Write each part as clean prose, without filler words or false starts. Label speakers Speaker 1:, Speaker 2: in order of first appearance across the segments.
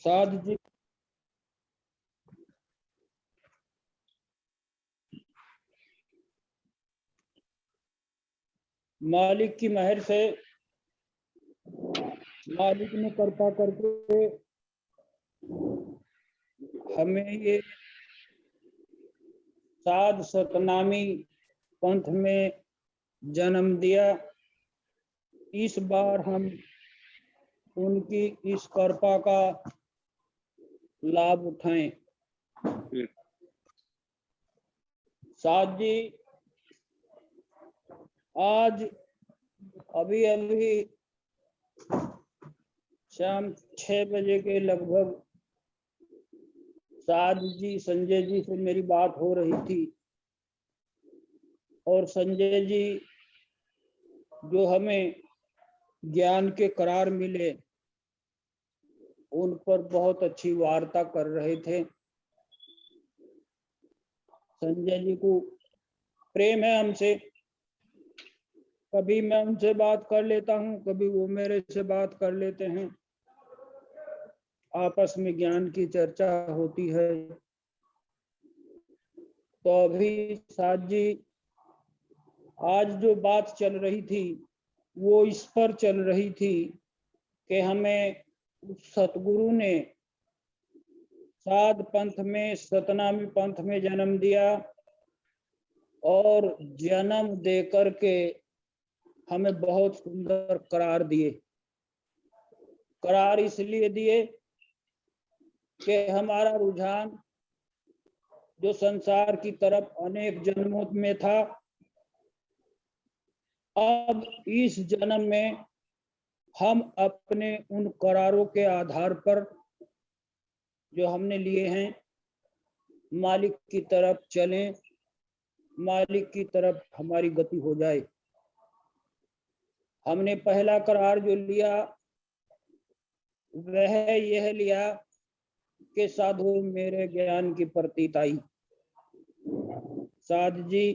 Speaker 1: साध जी मालिक की मेहर से मालिक ने कृपा करके हमें ये साध सतनामी पंथ में जन्म दिया। इस बार हम उनकी इस कृपा का लाभ उठाएं। साध जी आज अभी अभी शाम 6 बजे के लगभग साध जी संजय जी से मेरी बात हो रही थी और संजय जी जो हमें ज्ञान के करार मिले उन पर बहुत अच्छी वार्ता कर रहे थे। संजय जी को प्रेम है हमसे, कभी मैं उनसे बात कर लेता हूँ, कभी वो मेरे से बात कर लेते हैं, आपस में ज्ञान की चर्चा होती है। तो अभी साथ जी आज जो बात चल रही थी वो इस पर चल रही थी कि हमें सतगुरु ने साध पंथ में सतनामी पंथ में जन्म दिया और जन्म दे करके हमें बहुत सुंदर करार दिए। करार इसलिए दिए कि हमारा रुझान जो संसार की तरफ अनेक जन्मों में था, अब इस जन्म में हम अपने उन करारों के आधार पर जो हमने लिए हैं मालिक की तरफ चलें, मालिक की तरफ हमारी गति हो जाए। हमने पहला करार जो लिया वह यह लिया कि साधु मेरे ज्ञान की प्रतीत आई। साध जी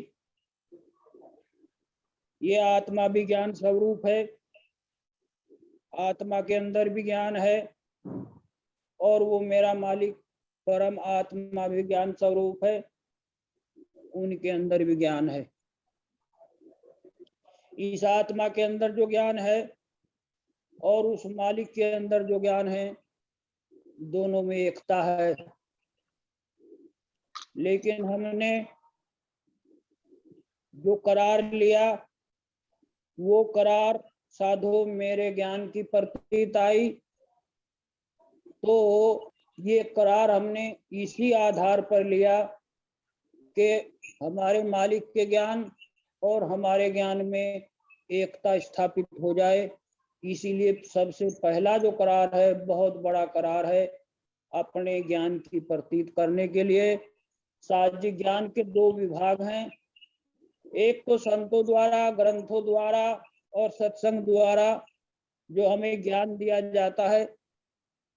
Speaker 1: ये आत्मा भी ज्ञान स्वरूप है, आत्मा के अंदर भी ज्ञान है और वो मेरा मालिक परम आत्मा भी ज्ञान स्वरूप है, उनके अंदर भी ज्ञान है। इस आत्मा के अंदर जो ज्ञान है और उस मालिक के अंदर जो ज्ञान है दोनों में एकता है। लेकिन हमने जो करार लिया वो करार साधु मेरे ज्ञान की प्रतीत आई, तो ये करार हमने इसी आधार पर लिया कि हमारे मालिक के ज्ञान और हमारे ज्ञान में एकता स्थापित हो जाए। इसीलिए सबसे पहला जो करार है बहुत बड़ा करार है अपने ज्ञान की प्रतीत करने के लिए। साध्य ज्ञान के दो विभाग हैं, एक तो संतों द्वारा ग्रंथों द्वारा और सत्संग द्वारा जो हमें ज्ञान दिया जाता है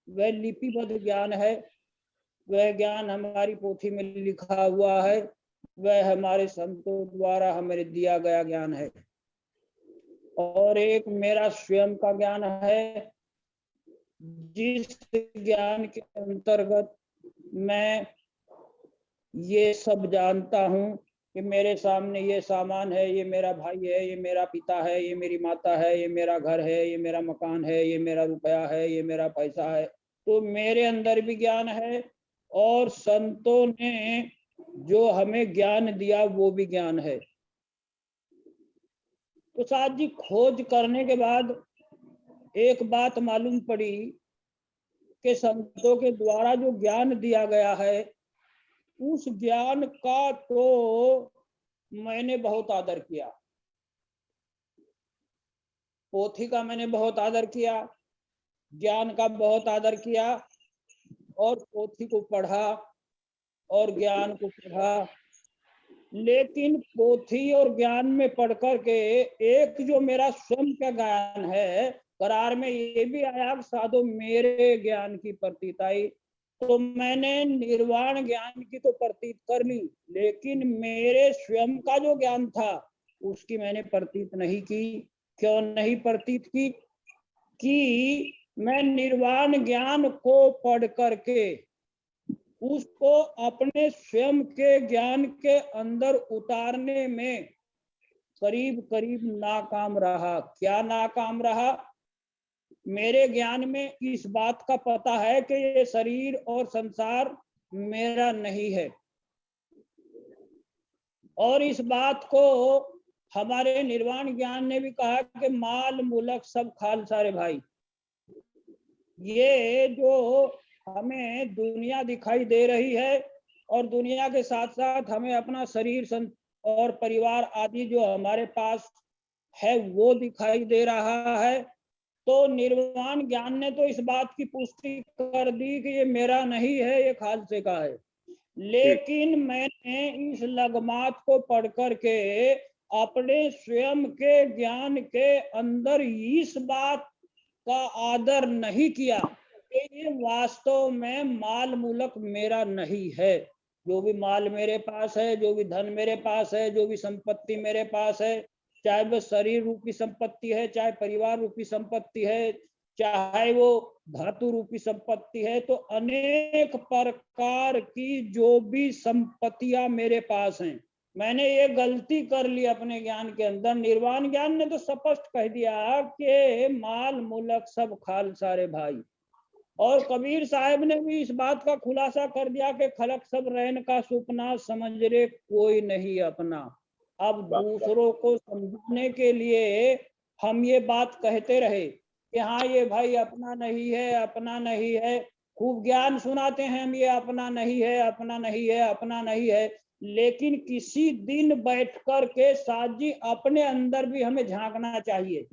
Speaker 1: वह लिपिबद्ध ज्ञान है, वह ज्ञान हमारी पोथी में लिखा हुआ है, वह हमारे संतों द्वारा हमें दिया गया ज्ञान है। और एक मेरा स्वयं का ज्ञान है जिस ज्ञान के अंतर्गत मैं ये सब जानता हूँ कि मेरे सामने ये सामान है, ये मेरा भाई है, ये मेरा पिता है, ये मेरी माता है, ये मेरा घर है, ये मेरा मकान है, ये मेरा रुपया है, ये मेरा पैसा है। तो मेरे अंदर भी ज्ञान है और संतों ने जो हमें ज्ञान दिया वो भी ज्ञान है। तो साथ जी खोज करने के बाद एक बात मालूम पड़ी कि संतों के द्वारा जो ज्ञान दिया गया है उस ज्ञान का तो मैंने बहुत आदर किया, पोथी का मैंने बहुत आदर किया, ज्ञान का बहुत आदर किया और पोथी को पढ़ा और ज्ञान को पढ़ा। लेकिन पोथी और ज्ञान में पढ़ कर के एक जो मेरा स्वयं का ज्ञान है करार में ये भी आया साधु मेरे ज्ञान की प्रतीत आई। तो मैंने निर्वाण ज्ञान की तो प्रतीत कर ली, लेकिन मेरे स्वयं का जो ज्ञान था उसकी मैंने प्रतीत नहीं की। क्यों नहीं प्रतीत की? मैं निर्वाण ज्ञान को पढ़ करके उसको अपने स्वयं के ज्ञान के अंदर उतारने में करीब करीब नाकाम रहा। क्या नाकाम रहा? मेरे ज्ञान में इस बात का पता है कि ये शरीर और संसार मेरा नहीं है, और इस बात को हमारे निर्वाण ज्ञान ने भी कहा कि माल मुलक सब खालसा रे भाई। ये जो हमें दुनिया दिखाई दे रही है और दुनिया के साथ साथ हमें अपना शरीर और परिवार आदि जो हमारे पास है वो दिखाई दे रहा है, तो निर्वाण ज्ञान ने तो इस बात की पुष्टि कर दी कि ये मेरा नहीं है, ये खालसे का है। लेकिन मैंने इस लगमात को पढ़ करके अपने स्वयं के ज्ञान के अंदर इस बात का आदर नहीं किया कि ये वास्तव में माल मुलक मेरा नहीं है। जो भी माल मेरे पास है, जो भी धन मेरे पास है, जो भी संपत्ति मेरे पास है, चाहे वो शरीर रूपी संपत्ति है, चाहे परिवार रूपी संपत्ति है, चाहे वो धातु रूपी संपत्ति है, तो अनेक प्रकार की जो भी संपत्तियां मेरे पास हैं, मैंने ये गलती कर ली अपने ज्ञान के अंदर। निर्वाण ज्ञान ने तो स्पष्ट कह दिया कि माल मुलक सब खालसा रे भाई। और कबीर साहब ने भी इस बात का खुलासा कर दिया कि खलक सब रैन का सुपना, समझ रे कोई नहीं अपना। अब दूसरों को समझने के लिए हम ये बात कहते रहे कि हाँ ये भाई अपना नहीं है, अपना नहीं है, खूब ज्ञान सुनाते हैं हम, ये अपना नहीं है, अपना नहीं है, अपना नहीं है। लेकिन किसी दिन बैठ कर के साथ जी अपने अंदर भी हमें झांकना चाहिए।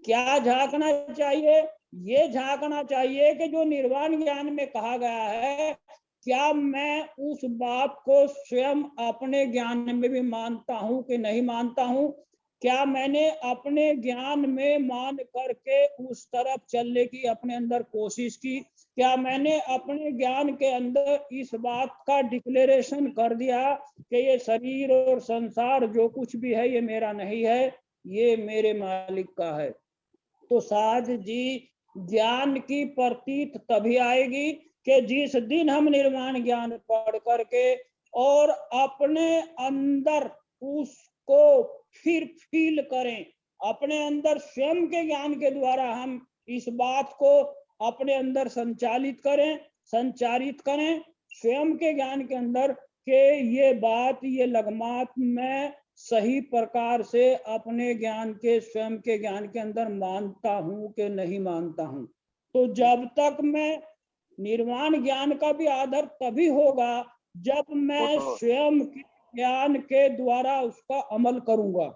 Speaker 1: क्या झांकना चाहिए? ये झांकना चाहिए कि जो निर्वाण ज्ञान में कहा गया है, क्या मैं उस बात को स्वयं अपने ज्ञान में भी मानता हूं कि नहीं मानता हूं? क्या मैंने अपने ज्ञान में मान करके उस तरफ चलने की अपने अंदर कोशिश की? क्या मैंने अपने ज्ञान के अंदर इस बात का डिक्लेरेशन कर दिया कि ये शरीर और संसार जो कुछ भी है ये मेरा नहीं है, ये मेरे मालिक का है? तो साध जी ज्ञान की प्रतीत तभी आएगी कि जिस दिन हम निर्वाण ज्ञान पढ़ करके और अपने अंदर उसको फिर फील करें, अपने अंदर स्वयं के ज्ञान के द्वारा हम इस बात को अपने अंदर संचारित करें स्वयं के ज्ञान के अंदर कि ये बात, ये लगमात मैं सही प्रकार से अपने ज्ञान के, स्वयं के ज्ञान के अंदर मानता हूं कि नहीं मानता हूं। तो जब तक मैं निर्वाण ज्ञान का भी आदर तभी होगा जब मैं स्वयं के ज्ञान के द्वारा उसका अमल करूंगा।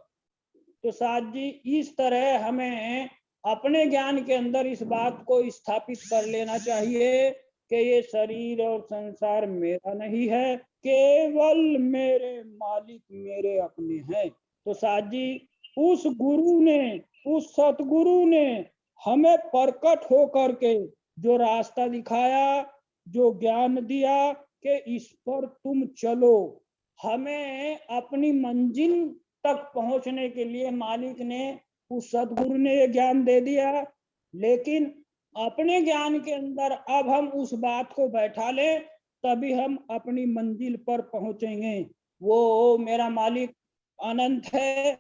Speaker 1: तो साथ जी इस तरह हमें अपने ज्ञान के अंदर इस बात को स्थापित कर लेना चाहिए कि ये शरीर और संसार मेरा नहीं है, केवल मेरे मालिक मेरे अपने हैं। तो साथ जी उस गुरु ने, उस सतगुरु ने हमें प्रकट होकर के जो रास्ता दिखाया, जो ज्ञान दिया कि इस पर तुम चलो, हमें अपनी मंजिल तक पहुंचने के लिए मालिक ने, उस सदगुरु ने ये ज्ञान दे दिया। लेकिन अपने ज्ञान के अंदर अब हम उस बात को बैठा लें, तभी हम अपनी मंजिल पर पहुंचेंगे। वो मेरा मालिक अनंत है,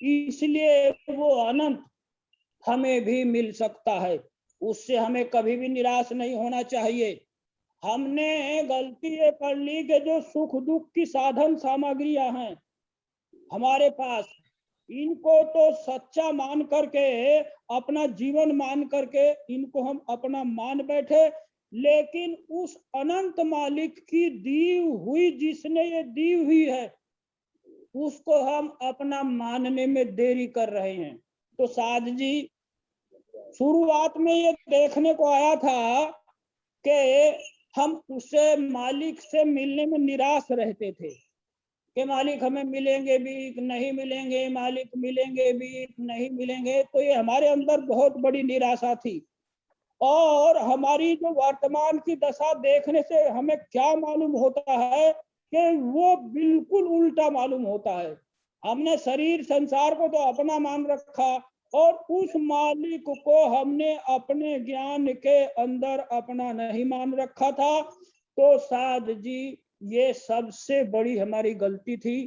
Speaker 1: इसलिए वो अनंत हमें भी मिल सकता है, उससे हमें कभी भी निराश नहीं होना चाहिए। हमने गलती ये कर ली कि जो सुख दुख की साधन सामग्रियां हैं हमारे पास, इनको तो सच्चा मान करके, अपना जीवन मान करके इनको हम अपना मान बैठे, लेकिन उस अनंत मालिक की दी हुई, जिसने ये दी हुई है, उसको हम अपना मानने में देरी कर रहे हैं। तो साध जी शुरुआत में ये देखने को आया था कि हम उससे, मालिक से मिलने में निराश रहते थे कि मालिक हमें मिलेंगे भी नहीं मिलेंगे, मालिक मिलेंगे भी नहीं मिलेंगे। तो ये हमारे अंदर बहुत बड़ी निराशा थी। और हमारी जो वर्तमान की दशा देखने से हमें क्या मालूम होता है कि वो बिल्कुल उल्टा मालूम होता है। हमने शरीर संसार को तो अपना मान रखा और उस मालिक को हमने अपने ज्ञान के अंदर अपना नहीं मान रखा था। तो साध जी ये सबसे बड़ी हमारी गलती थी।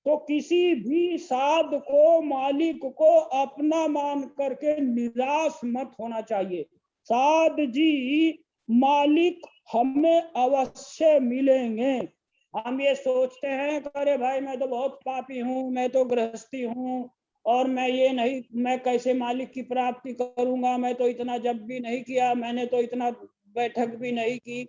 Speaker 1: तो किसी भी साध को, मालिक को अपना मान करके निराश मत होना चाहिए। साध जी मालिक हमें अवश्य मिलेंगे। हम ये सोचते हैं कि अरे भाई मैं तो बहुत पापी हूँ, मैं तो गृहस्थी हूँ, और मैं ये नहीं, मैं कैसे मालिक की प्राप्ति करूंगा, मैं तो इतना जप भी नहीं किया, मैंने तो इतना बैठक भी नहीं की।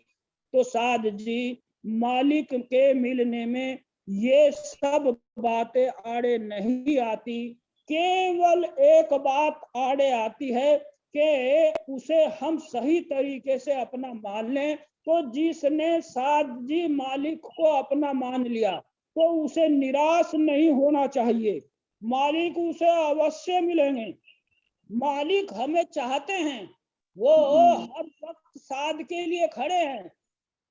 Speaker 1: तो साध जी मालिक के मिलने में ये सब बातें आड़े नहीं आती। केवल एक बात आड़े आती है कि उसे हम सही तरीके से अपना मान लें। तो जिसने साध जी मालिक को अपना मान लिया तो उसे निराश नहीं होना चाहिए। मालिक उसे अवश्य मिलेंगे। मालिक हमें चाहते हैं, वो हर वक्त साध के लिए खड़े हैं।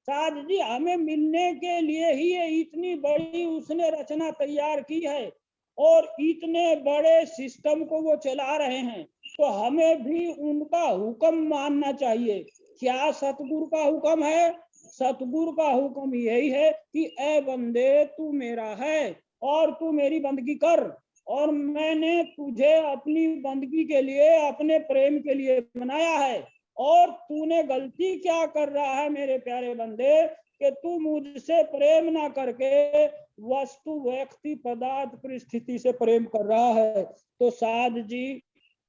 Speaker 1: साध जी हमें मिलने के लिए ही ये इतनी बड़ी उसने रचना तैयार की है और इतने बड़े सिस्टम को वो चला रहे हैं। तो हमें भी उनका हुक्म मानना चाहिए। क्या सतगुरु का हुक्म है? सतगुरु का हुक्म यही है कि ए बंदे तू मेरा है और तू मेरी बंदगी कर, और मैंने तुझे अपनी बंदगी के लिए, अपने प्रेम के लिए बनाया है। और तूने गलती क्या कर रहा है मेरे प्यारे बंदे, कि तू मुझसे प्रेम ना करके वस्तु, व्यक्ति, पदार्थ, परिस्थिति से प्रेम कर रहा है। तो साध जी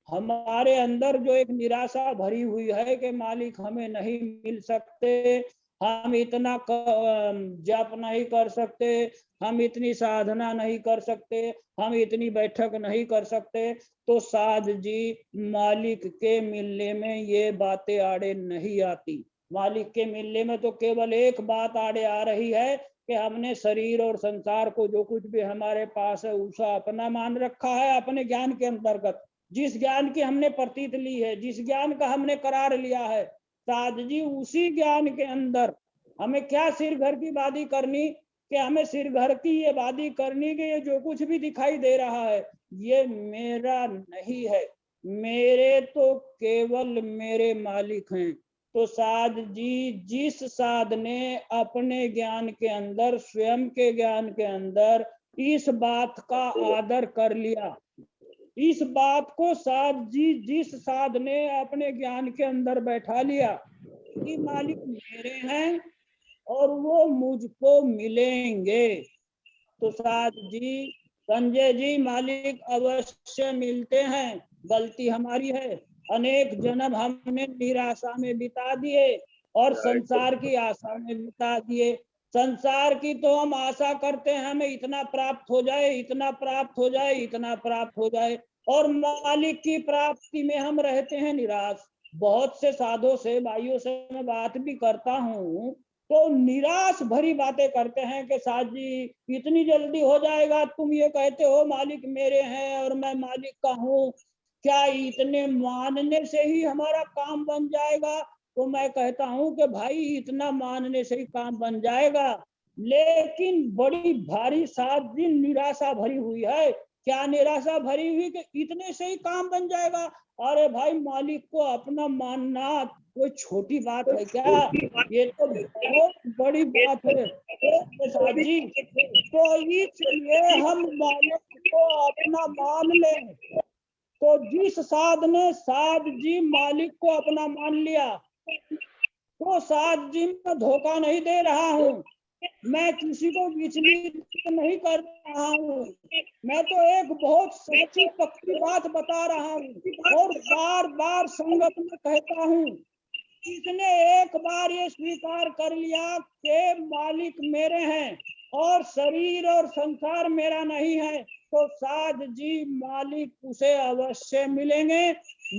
Speaker 1: हमारे अंदर जो एक निराशा भरी हुई है कि मालिक हमें नहीं मिल सकते, हम इतना जप नहीं कर सकते, हम इतनी साधना नहीं कर सकते, हम इतनी बैठक नहीं कर सकते। तो साध जी मालिक के मिलने में ये बातें आड़े नहीं आती। मालिक के मिलने में तो केवल एक बात आड़े आ रही है कि हमने शरीर और संसार को, जो कुछ भी हमारे पास है, उसे अपना मान रखा है अपने ज्ञान के अंतर्गत। जिस ज्ञान की हमने प्रतीत ली है, जिस ज्ञान का हमने करार लिया है, साध जी उसी ज्ञान के अंदर हमें क्या सिर घर की बादी करनी, कि हमें सिर घर की ये बादी करनी कि ये जो कुछ भी दिखाई दे रहा है ये मेरा नहीं है, मेरे तो केवल मेरे मालिक हैं। तो साध जी जिस साध ने अपने ज्ञान के अंदर, स्वयं के ज्ञान के अंदर इस बात का आदर कर लिया, इस बात को साध जी, जिस साध ने अपने ज्ञान के अंदर बैठा लिया कि मालिक मेरे हैं और वो मुझको मिलेंगे, तो साध जी, संजय जी मालिक अवश्य मिलते हैं। गलती हमारी है, अनेक जन्म हमने निराशा में बिता दिए और संसार की आशा में बिता दिए। संसार की तो हम आशा करते हैं हमें इतना प्राप्त हो जाए, इतना प्राप्त हो जाए, इतना प्राप्त हो जाए, और मालिक की प्राप्ति में हम रहते हैं निराश। बहुत से साधुओं से, भाइयों से मैं बात भी करता हूँ तो निराश भरी बातें करते हैं कि साथ जी इतनी जल्दी हो जाएगा, तुम ये कहते हो मालिक मेरे हैं और मैं मालिक का हूँ, क्या इतने मानने से ही हमारा काम बन जाएगा? तो मैं कहता हूँ कि भाई इतना मानने से ही काम बन जाएगा, लेकिन बड़ी भारी 7 दिन निराशा भरी हुई है। क्या निराशा भरी हुई कि इतने से ही काम बन जाएगा? अरे भाई मालिक को अपना मानना कोई छोटी बात है क्या? ये तो बहुत बड़ी बात है प्रसाद जी। तो इसलिए हम मालिक को अपना मान लें। तो जिस साध ने, साध जी मालिक को अपना मान लिया, तो साध जी में धोखा नहीं दे रहा हूँ, मैं किसी को विचलित नहीं कर रहा हूँ, मैं तो एक बहुत सच्ची पक्की बात बता रहा हूँ और बार बार संगत में कहता हूँ। इसने एक बार ये स्वीकार कर लिया कि मालिक मेरे हैं और शरीर और संसार मेरा नहीं है, तो साध जी मालिक उसे अवश्य मिलेंगे।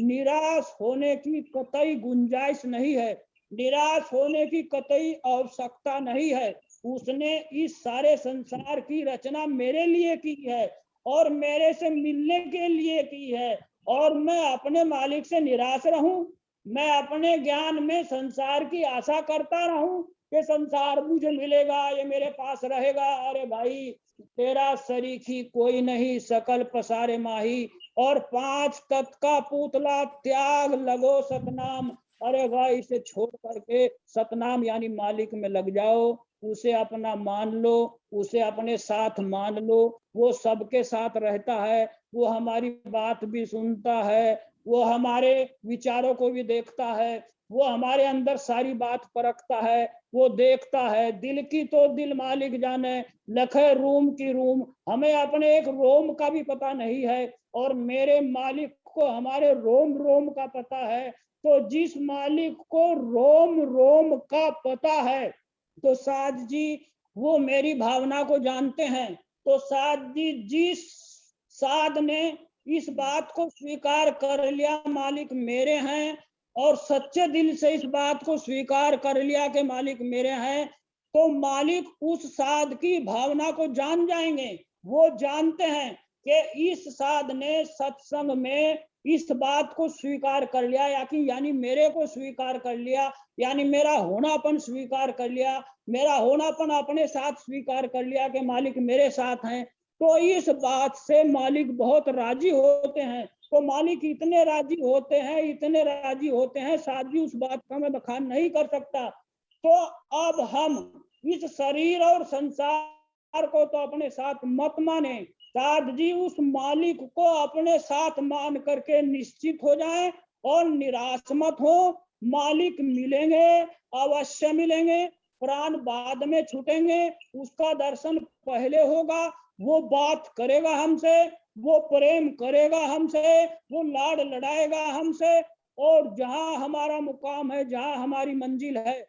Speaker 1: निराश होने की कतई गुंजाइश नहीं है, निराश होने की कतई आवश्यकता नहीं है। उसने इस सारे संसार की रचना मेरे लिए की है और मेरे से मिलने के लिए की है, और मैं अपने मालिक से निराश रहूं, मैं अपने ज्ञान में संसार की आशा करता रहूं कि संसार मुझे मिलेगा, ये मेरे पास रहेगा? अरे भाई तेरा शरीकी कोई नहीं, सकल पसारे माही, और 5 तत्व का पुतला त्याग लगो सतनाम। अरे भाई, इसे छोड़ करके सतनाम यानी मालिक में लग जाओ, उसे अपना मान लो, उसे अपने साथ मान लो। वो सबके साथ रहता है, वो हमारी बात भी सुनता है, वो हमारे विचारों को भी देखता है, वो हमारे अंदर सारी बात परखता है, वो देखता है। दिल की तो दिल मालिक जाने, लखे रूम की रूम। हमें अपने एक रोम का भी पता नहीं है, और मेरे मालिक को हमारे रोम रोम का पता है। तो जिस मालिक को रोम रोम का पता है, तो साध जी वो मेरी भावना को जानते हैं। तो साध जी, जिस साध ने इस बात को स्वीकार कर लिया मालिक मेरे हैं, और सच्चे दिल से इस बात को स्वीकार कर लिया कि मालिक मेरे हैं, तो मालिक उस साध की भावना को जान जाएंगे। वो जानते हैं कि इस साध ने सत्संग में इस बात को स्वीकार कर लिया, यानी मेरे को स्वीकार कर लिया, यानी मेरा होनापन स्वीकार कर लिया, मेरा होनापन अपने साथ स्वीकार कर लिया कि मालिक मेरे साथ हैं। तो इस बात से मालिक बहुत राजी होते हैं। तो मालिक इतने राजी होते हैं, इतने राजी होते हैं, साथ ही उस बात का मैं बखान नहीं कर सकता। तो अब हम इस शरीर और संसार को तो अपने साथ मत माने, साध जी उस मालिक को अपने साथ मान करके निश्चित हो जाएं और निराश मत हो। मालिक मिलेंगे, अवश्य मिलेंगे, प्राण बाद में छूटेंगे, उसका दर्शन पहले होगा। वो बात करेगा हमसे, वो प्रेम करेगा हमसे, वो लाड लड़ाएगा हमसे। और जहां हमारा मुकाम है, जहां हमारी मंजिल है,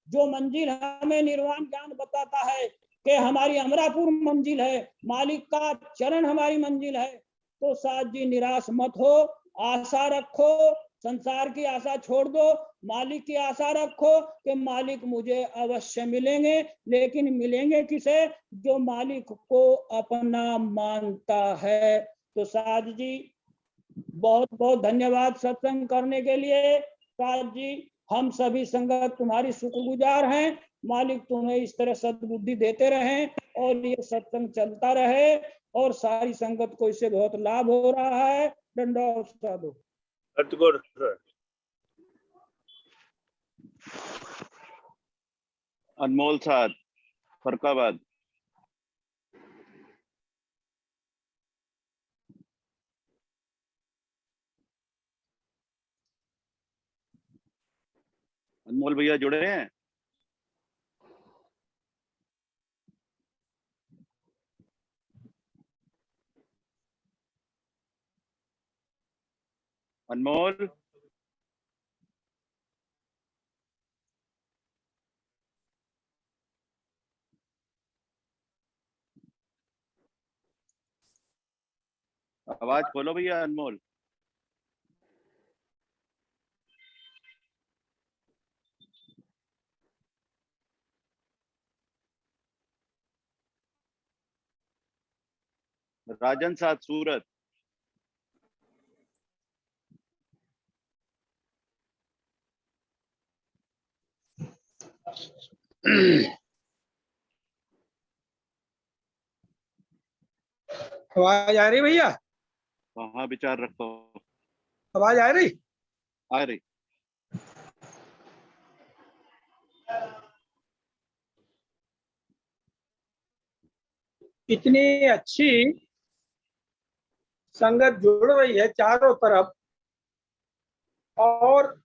Speaker 1: जो मंजिल हमें निर्वाण ज्ञान बताता है कि हमारी अमरापुर मंजिल है, मालिक का चरण हमारी मंजिल है। तो साथ जी निराश मत हो, आशा रखो, संसार की आशा छोड़ दो, मालिक की आशा रखो कि मालिक मुझे अवश्य मिलेंगे। लेकिन मिलेंगे किसे? जो मालिक को अपना मानता है। तो साध जी बहुत बहुत धन्यवाद सत्संग करने के लिए। साध जी, हम सभी संगत तुम्हारी शुक्रगुजार हैं। मालिक तुम्हें इस तरह सद्बुद्धि देते रहें और ये सत्संग चलता रहे, और सारी संगत को इससे बहुत लाभ हो रहा है। दंडवत साधु।
Speaker 2: अनमोल साध, फरकाबाद। अनमोल भैया जुड़े हैं? अनमोल, आवाज खोलो भैया। अनमोल, राजन साथ सूरत।
Speaker 3: आवाज आ रही भैया?
Speaker 2: कहाँ विचार रखो?
Speaker 3: आवाज आ रही?
Speaker 2: आ रही।
Speaker 3: इतनी अच्छी संगत जुड़ रही है चारों तरफ, और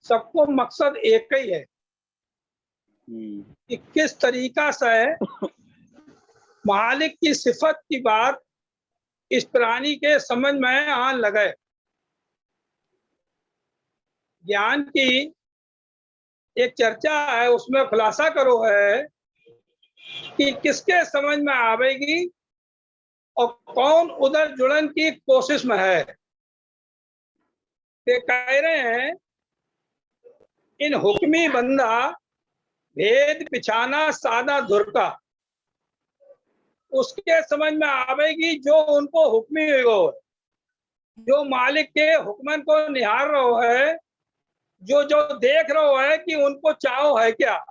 Speaker 3: सबको मकसद एक ही है कि किस तरीका से मालिक की सिफत की बात इस प्राणी के समझ में आने लगे। ज्ञान की एक चर्चा है, उसमें खुलासा करो है कि किसके समझ में आवेगी और कौन उधर जुड़न की कोशिश में है। ते कह रहे हैं इन हुक्मी बंदा भेद पिछाना सादा धुर का, उसके समझ में आवेगी जो उनको हुक्मी हो, जो मालिक के हुक्मन को निहार रहो है, जो जो देख रहो है कि उनको चाहो है क्या।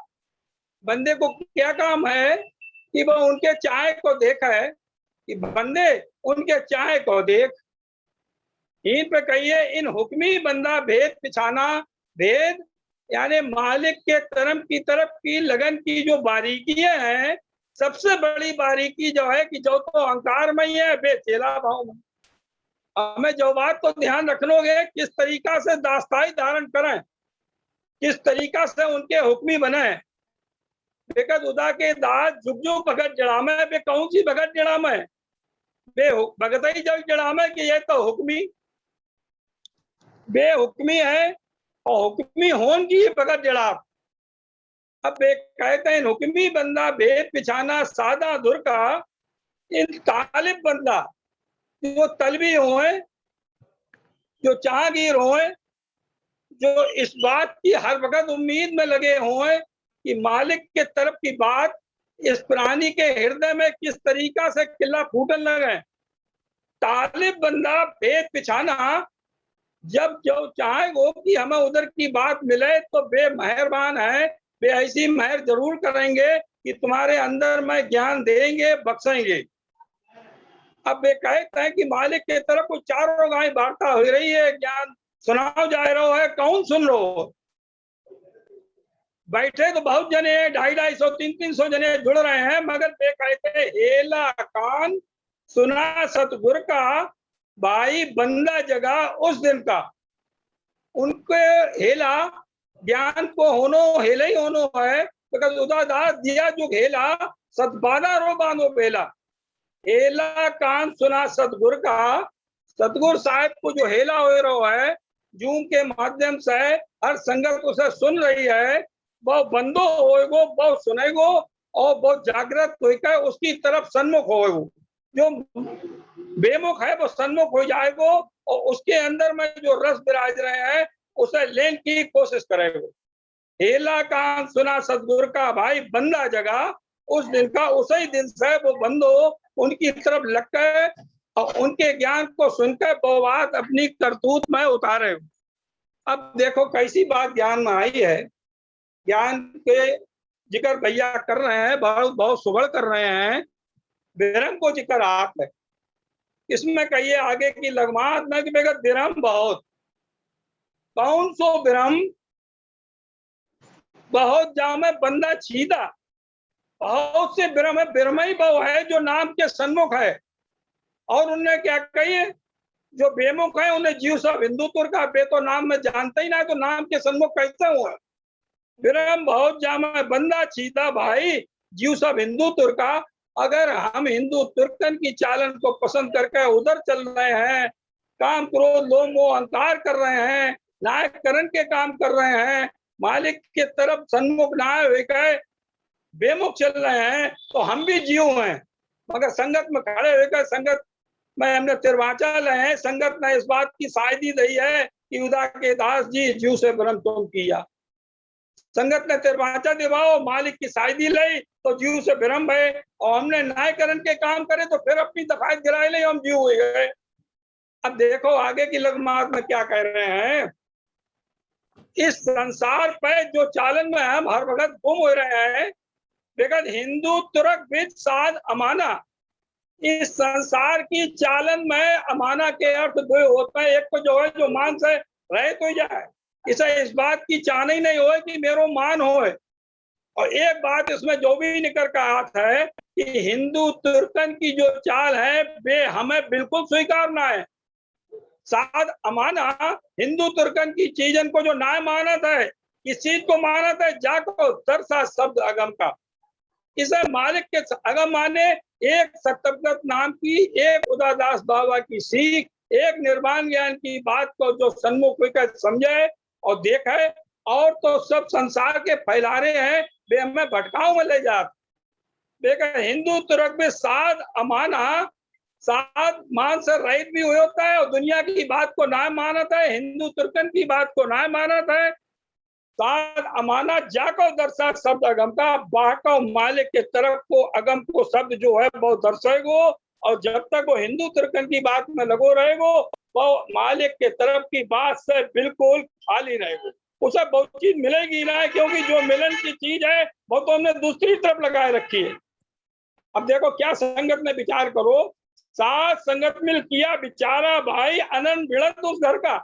Speaker 3: बंदे को क्या काम है कि वह उनके चाहे को देखा है कि बंदे उनके चाहे को देख। इन पे कहिए इन हुक्मी बंदा भेद पिछाना, भेद यानी मालिक के तरफ की लगन की जो बारीकियां हैं, सबसे बड़ी बारीकी जो है कि जो तो अहंकार में ही है, बे चेला भाव में। हमें जो बात तो ध्यान रखनोगे किस तरीका से दास्ताई धारण करें, किस तरीका से उनके हुक्मी बने। बेकद उदा के दास जुग जुग भगत जड़ामे, बे कौन सी भगत जड़ामे, बे भगत ही जग जड़ामे कि ये तो हुक्मी बेहुक्मी है और हुक्मी होन की भगत जड़ा। अब कहते हैं हुक्मी बंदा भेद पिछाना सादा धुर का, इन तालिब बंदा जो तलबी होए, जो चाहगीर होए, जो इस बात की हर वक्त उम्मीद में लगे होए कि मालिक के तरफ की बात इस प्राणी के हृदय में किस तरीका से किला फूटन लगे। तालिब बंदा भेद पिछाना, जब जो चाहे वो कि हमें उधर की बात मिले तो बे मेहरबान है, बे ऐसी मेहर जरूर करेंगे कि तुम्हारे अंदर में ज्ञान देंगे, बख्शेंगे। अब वे कहते हैं कि मालिक के तरफ को चारों गाय वार्ता हो रही है, ज्ञान सुनाओ जा रहा है, कौन सुन रो। बैठे तो बहुत जने 250-250, 300 जने जुड़ रहे हैं, मगर वे कहते हैं हेला कान सुना सतगुर का, भाई बंदा जगा उस दिन का। उनके हेला ज्ञान को होनो हेला ही होनो है, बिकॉज उदादास दिया जो हेला सतबादा रो बांधो बेला। हेला कान सुना सतगुर का, सतगुर साहब को जो हेला हो रहा है, जूम के माध्यम से हर संगत उसे सुन रही है, वो बंदो होएगो, वो सुनेगो और वो जागृत होकर उसकी तरफ सन्मुख होएगो। जो बेमुख है वो सन्मुख हो जाएगो और उसके अंदर में जो रस विराज रहे हैं उसे लेने की कोशिश करेगो। हेला कान सुना सतगुर का, भाई बंदा जगा उस दिन का, उसी दिन से वो बंदो उनकी तरफ लग गए और उनके ज्ञान को सुनकर वो बात अपनी करतूत में उतारे। अब देखो कैसी बात ज्ञान में आई है। ज्ञान के जिक्र भैया कर रहे हैं, बहुत बहुत सुबह कर रहे हैं, विरम को जिक्र आप है। इसमें कहिए आगे की लगमात में कि बेगत विरम बहुत, कौन सो विरम, बहुत जामे बंदा छीदा, बहुत से विरम है, विरमई बहु है जो नाम के सन्मुख है। और उनने क्या कहिए, जो बेमुख है उन्हें जीव सब हिंदुत्व का, बे तो नाम में जानते ही ना, तो नाम के सन्मुख कैसे हुआ। विरम बहुत जामा बंदा छीदा, भाई जीव सब हिंदुत्व का। अगर हम हिंदू तुर्कन की चालन को पसंद करके उधर चल रहे हैं, काम क्रोध लोभ मोह अहंकार कर रहे हैं, नायककरण के काम कर रहे हैं, मालिक के तरफ सन्मुख नाय होकर बेमुख चल रहे हैं, तो हम भी जीव हैं। मगर संगत में खड़े होकर संगत में हमने तिरवाचा ले हैं, संगत ने इस बात की शायदी दी है कि उदा के दास जी जीव से भ्रम तुम किया। संगत ने तिरवाचा दिवाओ, मालिक की शायदी ली तो जीव से भ्रम है, और हमने न्यायकरण के काम करे तो फिर अपनी दफायत गिराए ले, हम जीव हुए गए। अब देखो आगे की लगमात में क्या कह रहे हैं। इस संसार पे जो चालन में हम हर वक्त गुम हो रहे हैं, बेगत हिंदू तुर्क विद साध अमाना। इस संसार की चालन में अमाना के अर्थ दो होते हैं। एक तो जो है जो मान से रहे तो जाए, इसे इस बात की चाहना ही नहीं हो कि मेरो मान होए। और एक बात इसमें जो भी निकल का हाथ है कि हिंदू तुर्कन की जो चाल है वे हमें बिल्कुल स्वीकार ना है। साध अमाना हिंदू तुर्कन की चीजन को जो ना मानत है, इस चीज को मानत है जाको दरसा शब्द अगम का। इसे मालिक के अगम माने एक सत्यव्रत नाम की, एक उदादास बाबा की सीख, एक निर्वाण ज्ञान की बात को जो सन्मुख होकर समझे और देखे, और तो सब संसार के फैला रहे हैं, वे हमें भटकाव में ले जाते। देखा हिंदू तुर्क में साध अमाना, साध मान से रहित भी होता है और दुनिया की बात को ना मानता है, हिंदू तुर्कन की बात को ना मानता है। साध अमाना जाको दर्शा शब्द अगम का, बाको मालिक के तरफ को अगम को शब्द जो है वो दर्शेगो, और जब तक वो हिंदू तुर्कन की बात में लगो रहेगो, वो मालिक के तरफ की बात से बिल्कुल खाली रहेगो। उसे बहुत चीज मिलेगी ना, क्योंकि जो मिलन की चीज है वो तो हमने दूसरी तरफ लगाए रखी है। अब देखो क्या संगत में विचार करो, साथ संगत मिल किया बिचारा भाई अनंत बिड़त उस घर का।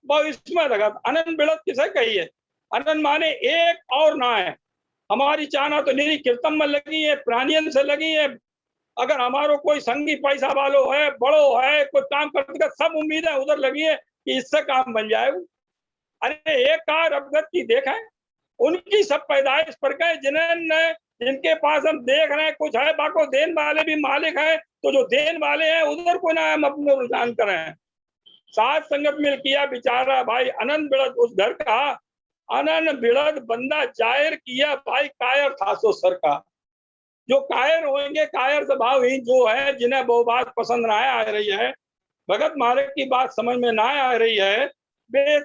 Speaker 3: बहुत इसमें लगा अनंत बिड़त किसे कहिए, अनंत माने एक और ना है। हमारी चाहना तो निरी कीर्तन में लगी है, प्राणियन से लगी है। अगर हमारो कोई संगी पैसा वालो है, बड़ो है, कोई काम करते, सब उम्मीद है उधर लगी है कि इससे काम बन जाए। अरे एक कार अवगत की देखें, उनकी सब पैदाइश पर गए, जिनके पास हम देख रहे हैं कुछ है, बाको देन वाले भी मालिक है, तो जो देन वाले हैं उधर को ना हम अपने रुझान करें। साथ संगत मिल किया बिचारा भाई अनंत बिड़द उस घर का। अनंत बिड़द बंदा जाहिर किया भाई कायर था सो सर का। जो कायर होंगे, कायर स्वभावहीन जो है, जिन्हें वो बात पसंद ना आ रही है, भगत मालिक की बात समझ में ना आ रही है, वे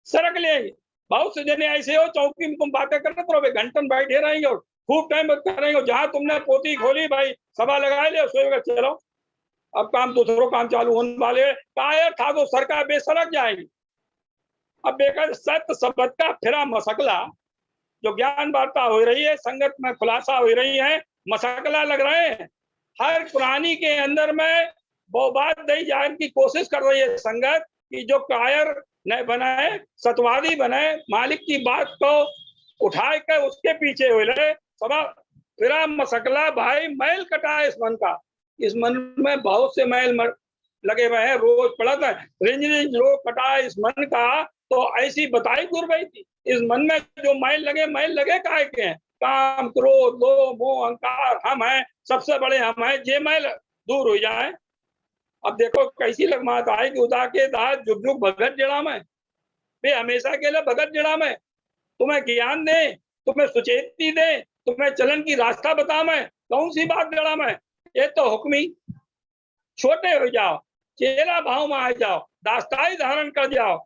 Speaker 3: सरक लेंगे। बहुत से जने ऐसे हो चौकी में तुम बातें करते रहोगे, घंटन बैठे रहेंगे और खूब टाइम करेंगे। जहां तुमने पोती खोली भाई सभा लगा ले, सोएगा चलो अब काम दूसरों काम चालू होने वाले। कायर था तो सरकार बेसरक जाएगी। अब बेकार सत्य शब्द का फिरा मसकला, जो ज्ञान वार्ता हो रही है, संगत में खुलासा हो रही है, मसकला लग रहे हैं। हर पुरानी के अंदर में वो बात दी जाने की कोशिश कर रही है संगत कि जो कायर न बने, सतवादी बने, मालिक की बात को उठाए कर उसके पीछे हुए रहे। सभा फिरा मसकला भाई मैल कटा इस मन का। इस मन में बहुत से मैल लगे हुए हैं, रोज पड़त है रिंज रिंज रो कटा इस मन का। तो ऐसी बताई गुरबई थी, इस मन में जो मैल लगे काहे के हैं? काम क्रोध लोभ मोह अहंकार हम हैं, सबसे बड़े हम हैं, ये मैल दूर हो जाए। अब देखो कैसी लगमात आए कि उदा के दास जुग जुग भगत जड़ा में, वे हमेशा के लिए भगत जड़ा में। तुम्हें ज्ञान दे, तुम्हें सुचेती दे, तुम्हें चलन की रास्ता बता मैं, कौन सी बात जड़ा में? ये तो हुक्मी छोटे हो जाओ, चेला भाव में आ जाओ, दास्ताई धारण कर जाओ।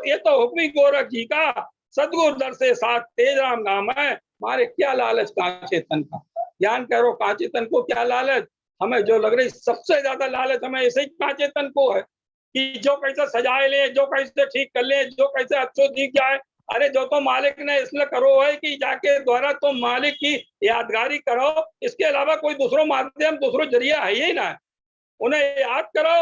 Speaker 3: ये तो हुक्मी गोरख जी का, सदगुरु दर से साथ तेज राम नाम है। मारे क्या लालच कांचे तन का, ज्ञान करो कांचे तन को क्या लालच। हमें जो लग रही सबसे ज्यादा लालच हमें ऐसे ही कांचे तन को है कि जो कैसे सजाए ले, जो कैसे ठीक कर ले, जो कैसे अच्छो दिख जाए। अरे जो तो मालिक ने इसलिए करो है कि जाके द्वारा तो मालिक की यादगारी करो, इसके अलावा कोई दूसरो माध्यम दूसरो जरिया है ही ना। उन्हें याद करो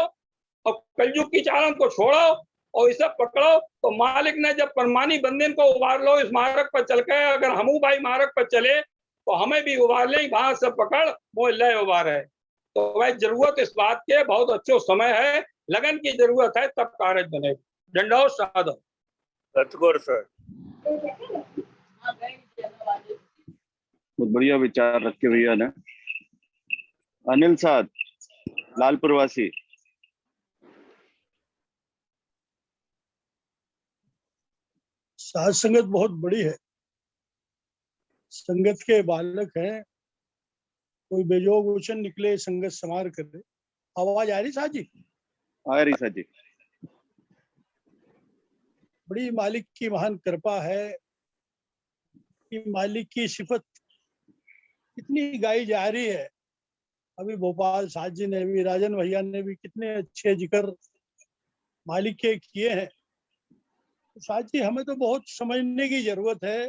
Speaker 3: और कलयुग की चालन को छोड़ो और इसे पकड़ो। तो मालिक ने जब परमानी बंधन को उबार लो, इस मार्ग पर चल के अगर हमू भाई मार्ग पर चले तो हमें भी उबार ले, वहां से पकड़ मोह लय उबार है। तो वह जरूरत इस बात के बहुत अच्छो समय है, लगन की जरूरत है, तब कार्य बनेगा। दंडोत साधो
Speaker 4: सतगुरु सर।
Speaker 2: बहुत बढ़िया विचार रखे भैया ने। अनिल साहब लालपुर वासी।
Speaker 5: साध संगत बहुत बड़ी है, संगत के बालक हैं, कोई बेजोग उछन निकले संगत समार करे। आवाज आ रही साहब जी?
Speaker 2: आ रही साहब जी।
Speaker 5: बड़ी मालिक की महान कृपा है कि मालिक की सिफत कितनी गाई जा रही है। अभी भोपाल साहब जी ने भी, राजन भैया ने भी कितने अच्छे जिक्र मालिक के किए हैं। साहब जी हमें तो बहुत समझने की जरूरत है,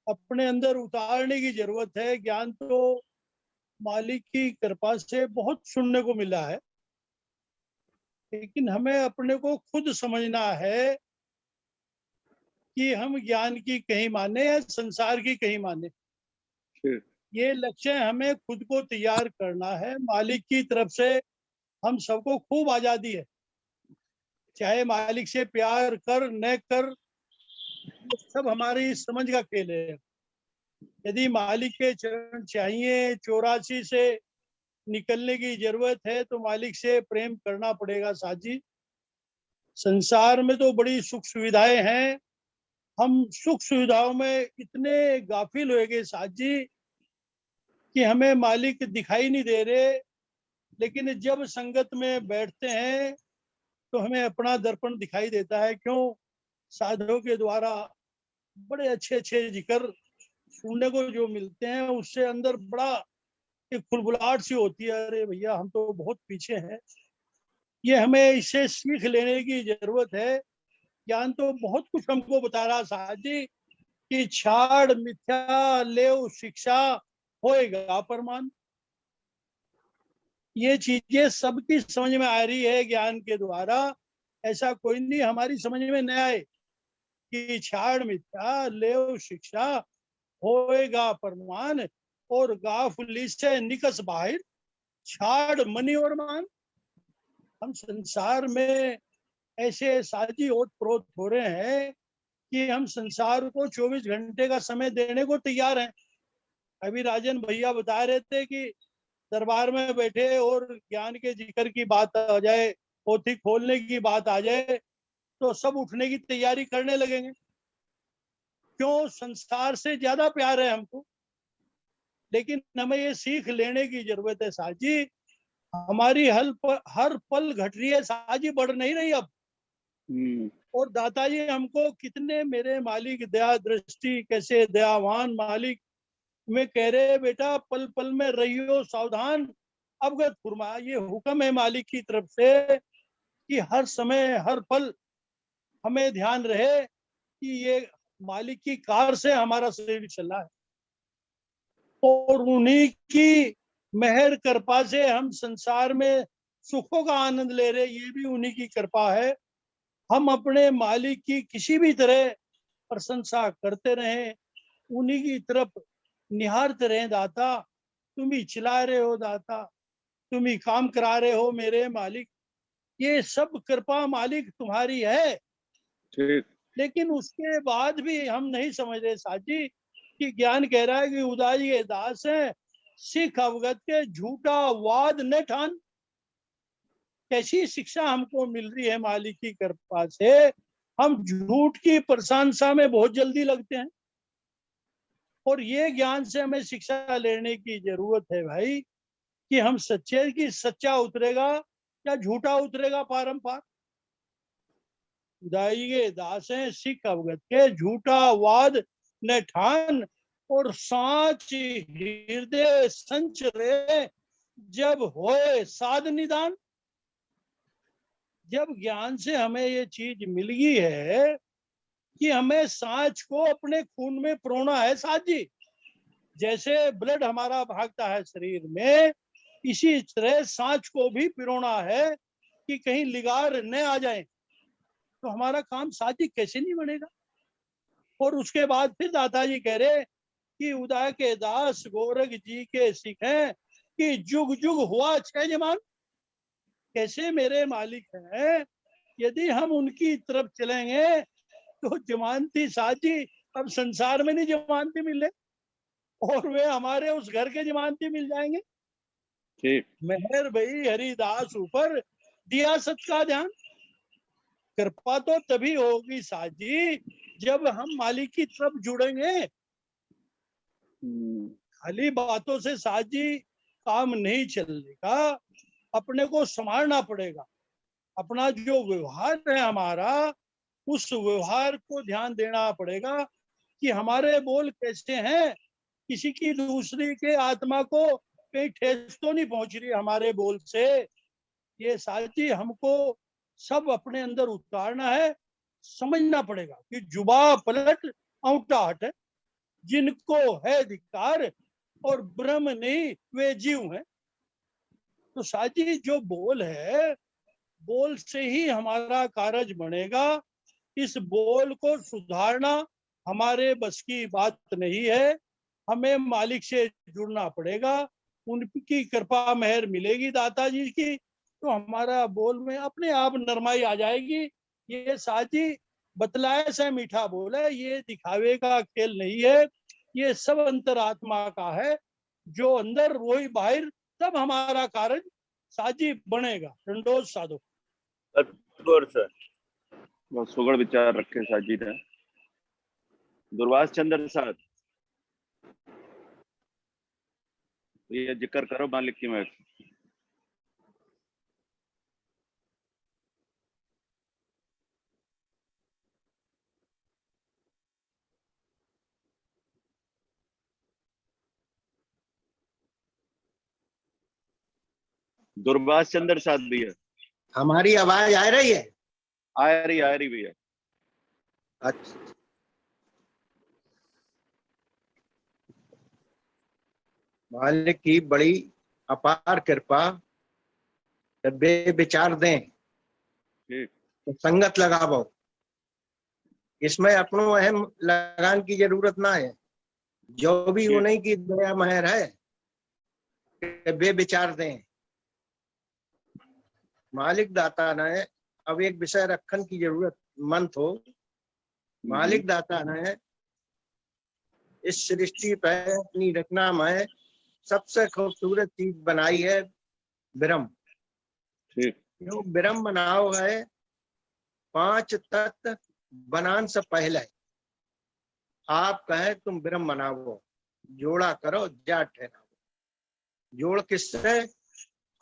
Speaker 5: अपने अंदर उतारने की जरूरत है। ज्ञान तो मालिक की कृपा से बहुत सुनने को मिला है, लेकिन हमें अपने को खुद समझना है कि हम ज्ञान की कहीं माने या संसार की कहीं माने। ये लक्ष्य हमें खुद को तैयार करना है। मालिक की तरफ से हम सबको खूब आजादी है, चाहे मालिक से प्यार कर न कर, सब हमारी समझ का खेल है। यदि मालिक के चरण चाहिए, 84 से निकलने की जरूरत है, तो मालिक से प्रेम करना पड़ेगा साजी। संसार में तो बड़ी सुख सुविधाएं हैं, हम सुख सुविधाओं में इतने गाफिल हो गए साजी कि हमें मालिक दिखाई नहीं दे रहे। लेकिन जब संगत में बैठते हैं तो हमें अपना दर्पण दिखाई देता है। क्यों? साधुओं के द्वारा बड़े अच्छे अच्छे जिक्र सुनने को जो मिलते हैं, उससे अंदर बड़ा एक खुलबुलाहट सी होती है, अरे भैया हम तो बहुत पीछे हैं। ये हमें इससे सीख लेने की जरूरत है। ज्ञान तो बहुत कुछ हमको बता रहा साहब जी कि छाड़ मिथ्या ले शिक्षा होएगा प्रमाण। ये चीजें सबकी समझ में आ रही है ज्ञान के द्वारा। ऐसा कोई नहीं हमारी समझ में न आए कि छाड़ मिथ्या लेव शिक्षा होएगा प्रमाण और गाफुली से निकस बाहिर छाड़ मनी और मान। हम संसार में ऐसे साजी ओत प्रोत हो रहे हैं कि हम संसार को 24 घंटे का समय देने को तैयार हैं। अभी राजन भैया बता रहे थे कि दरबार में बैठे और ज्ञान के जिक्र की बात आ जाए, पोथी खोलने की बात आ जाए तो सब उठने की तैयारी करने लगेंगे। क्यों? संसार से ज्यादा प्यार है हमको। लेकिन हमें ये सीख लेने की जरूरत है साजी, हमारी हर पल घट रही है साजी, बढ़ नहीं रही अब। और दाताजी हमको कितने मेरे मालिक दया दृष्टि कैसे दयावान मालिक में कह रहे बेटा पल पल में रहियो सावधान अवगत फरमा। ये हुक्म है मालिक की तरफ से कि हर समय हर पल हमें ध्यान रहे कि ये मालिक की कार से हमारा शरीर चल रहा है और उन्हीं की मेहर कृपा से हम संसार में सुखों का आनंद ले रहे, ये भी उन्हीं की कृपा है। हम अपने मालिक की किसी भी तरह प्रशंसा करते रहें, उन्हीं की तरफ निहारते रहें। दाता तुम ही चिल्ला रहे हो, दाता तुम ही काम करा रहे हो मेरे मालिक, ये सब कृपा मालिक तुम्हारी है।
Speaker 2: ठीक।
Speaker 5: लेकिन उसके बाद भी हम नहीं समझ रहे साजी कि ज्ञान कह रहा है कि उदाई के दास है सिख अवगत के झूठा वाद न ठान। कैसी शिक्षा हमको मिल रही है मालिक की कृपा से, हम झूठ की प्रशंसा में बहुत जल्दी लगते हैं। और ये ज्ञान से हमें शिक्षा लेने की जरूरत है भाई कि हम सच्चे की सच्चा उतरेगा या झूठा उतरेगा पारंपार। उदाई दास है सिख अवगत के झूठा वाद न ठान और साच हृदय संचरे जब होए साध निदान। जब ज्ञान से हमें ये चीज मिल गई है कि हमें सांच को अपने खून में प्रोना है साजी, जैसे ब्लड हमारा भागता है शरीर में, इसी तरह सांच को भी पिरोना है कि कहीं लिगार न आ जाए। तो हमारा काम साजी कैसे नहीं बनेगा। और उसके बाद फिर दादाजी कह रहे कि उदय के दास गोरख जी के सिख हैं कि जुग जुग हुआ छह जमान। कैसे मेरे मालिक हैं, यदि हम उनकी तरफ चलेंगे तो जमानती साजी अब संसार में नहीं जमानती मिले और वे हमारे उस घर के जमानती मिल जाएंगे।
Speaker 2: ठीक।
Speaker 5: मेहर भई हरिदास ऊपर दिया सत का ध्यान। कृपा तो तभी होगी साजी जब हम मालिक की तरफ जुड़ेंगे। खाली बातों से साजी काम नहीं चलेगा, अपने को संभालना पड़ेगा। अपना जो व्यवहार है हमारा, उस व्यवहार को ध्यान देना पड़ेगा कि हमारे बोल कैसे हैं, किसी की दूसरी के आत्मा को कहीं ठेस तो नहीं पहुंच रही हमारे बोल से। ये साजी हमको सब अपने अंदर उतारना है। समझना पड़ेगा कि जुबा पलट औंठा हट है, जिनको है धिक्कार और ब्रह्म नहीं वे जीव हैं। तो साजी जो बोल है, बोल से ही हमारा कार्य बनेगा। इस बोल को सुधारना हमारे बस की बात नहीं है, हमें मालिक से जुड़ना पड़ेगा। उनकी कृपा मेहर मिलेगी दाता जी की तो हमारा बोल में अपने आप नरमाई आ जाएगी। ये साजी बतलाए से मीठा बोल है, ये दिखावे का खेल नहीं है, ये सब अंतरात्मा का है। जो अंदर वही बाहर, तब हमारा कार्य साजी बनेगा। संतोष साधु।
Speaker 4: सतगुरु सर।
Speaker 2: बहुत सुगढ़ विचार रखे साजी ने। दुर्वास चंद्र साहब, ये जिक्र करो मालिक की मैं। दुर्वास चंद्र साहब भैया,
Speaker 6: हमारी आवाज आ रही है?
Speaker 2: आ रही भैया।
Speaker 6: अच्छा, मालिक की बड़ी अपार कृपा तो बे विचार दें
Speaker 2: ठीक।
Speaker 6: तो संगत लगावो। इसमें अपनो अहम लगान की जरूरत ना है, जो भी उन्हीं की दया महर है कि बे विचार दें। मालिक दाता ने अब एक विषय रखन की जरूरत मंत हो। मालिक दाता ने इस सृष्टि पर अपनी रचना में सबसे खूबसूरत चीज बनाई है ब्रह्म।
Speaker 2: ठीक।
Speaker 6: क्यों ब्रह्म बनाओ है 5 तत्व बनान से पहले। आप कहें तुम ब्रह्म बनाओ, जोड़ा करो जा ठहराओ। जोड़ किससे?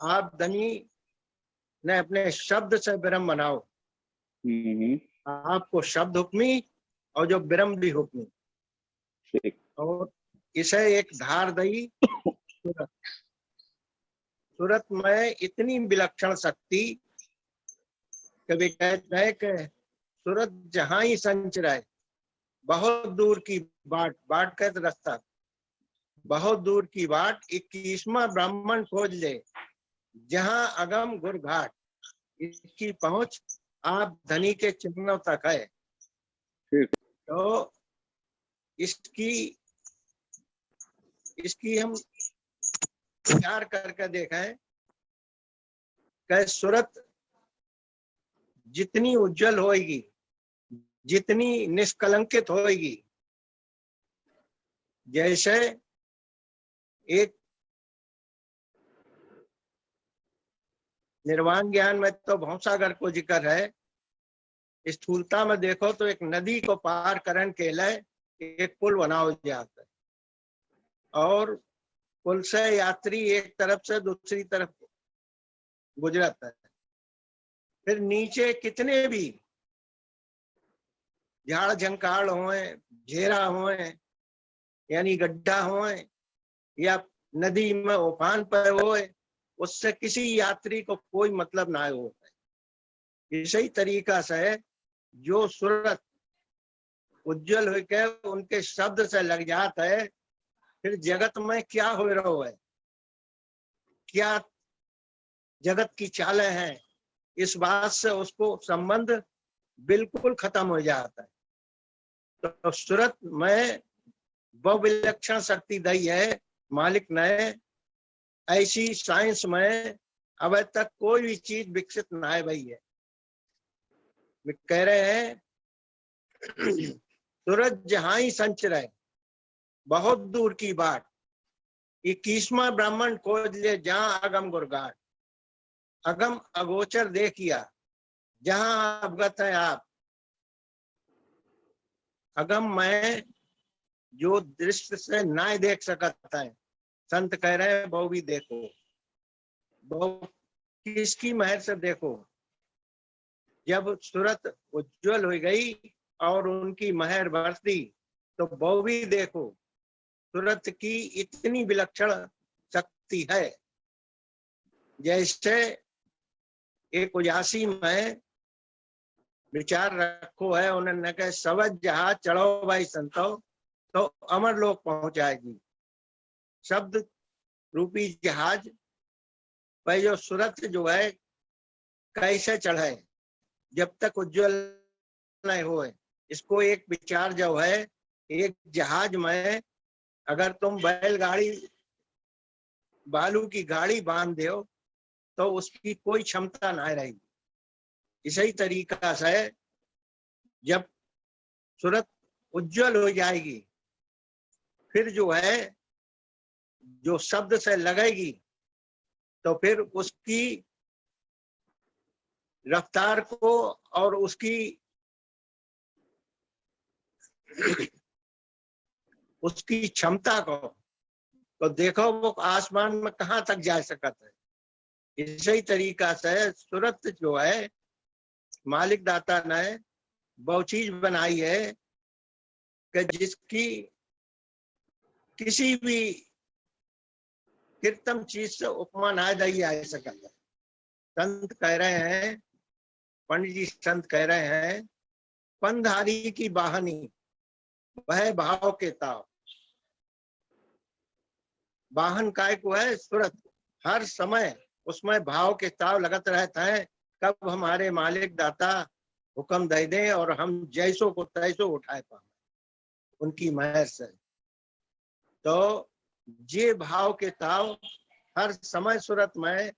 Speaker 6: आप धनी ने अपने शब्द से ब्रह्म बनाओ। आपको शब्द हुक्मी और जो ब्रह्म भी हुक्मी।
Speaker 2: ठीक।
Speaker 6: और इसे एक धार दई सूरत। सूरत में इतनी विलक्षण शक्ति कभी कहते हैं कि सूरत जहां ही संचराए, बहुत दूर की बाट, बाट कहते रास्ता, बहुत दूर की बाट 21वां ब्राह्मण खोज ले, जहां अगम गुर घाट। इसकी पहुंच आप धनी के चिन्हों तक है।
Speaker 2: ठीक।
Speaker 6: तो इसकी हम विचार करके देखें कि सूरत जितनी उज्जवल होएगी, जितनी निष्कलंकित होएगी, जैसे एक निर्वाण ज्ञान में तो भौसागर को जिक्र है, स्थूलता में देखो तो एक नदी को पार करने के लिए एक पुल बनाओ जाता है, और पुल से यात्री एक तरफ से दूसरी तरफ गुजरता है। फिर नीचे कितने भी झाड़ झंकाड़ होए, घेरा होए, यानी गड्ढा होए, या नदी में उफान पर होए, उससे किसी यात्री को कोई मतलब ना होता है। इसी तरीका से जो सूरत उज्जवल होकर उनके शब्द से लग जाता है, फिर जगत में क्या हो रहा है, क्या जगत की चालें हैं, इस बात से उसको संबंध बिल्कुल खत्म हो जाता है। तो सूरत में वो विलक्षण शक्ति दी है मालिक ने, ऐसी साइंस में अब तक कोई भी चीज विकसित ना है भाई है। वे कह रहे हैं सूरज जहां ही संचरे, बहुत दूर की बाट 21वां ब्राह्मण खोज ले, जहां अगम गुरगाट। अगम अगोचर देखिया, जहां अवगत है आप। अगम में जो दृष्टि से ना देख सकता है, संत कह रहे हैं वो भी देखो। वो किसकी महर से देखो? जब सूरत उज्जवल हो गई और उनकी महर बरती, तो वो भी देखो। सूरत की इतनी विलक्षण शक्ति है। जैसे एक उजासी में विचार रखो है, उन्होंने कहा सवज जहाज चढ़ो भाई संतो, तो अमर लोक पहुंचाएगी। शब्द रूपी जहाज भाई जो सूरत जो है कैसे चढ़े, जब तक उज्जवल नहीं होए। इसको एक विचार जो है, एक जहाज में अगर तुम बैलगाड़ी बालू की गाड़ी बांध दो तो उसकी कोई क्षमता ना रहेगी। इसी तरीका से जब सूरत उज्जवल हो जाएगी, फिर जो है जो शब्द से लगेगी, तो फिर उसकी रफ्तार को और उसकी क्षमता को तो देखो, वो आसमान में कहां तक जा सकता है। इसी तरीका से सूरत जो है मालिक दाता ने वो चीज बनाई है कि जिसकी किसी भी कृत्रिम चीज से उपमा ना दी जा सकता है। संत कह रहे हैं, पंडित जी संत कह रहे हैं, पंधारी की वाहनी वह भाव के ताव। वाहन काय को है? सूरत। हर समय उसमें भाव के ताव लगत रहता है, कब हमारे मालिक दाता हुक्म दे दें और हम जैसो को तैसो उठाए पाए उनकी मेहर से। तो ये भाव के ताव हर समय सूरत में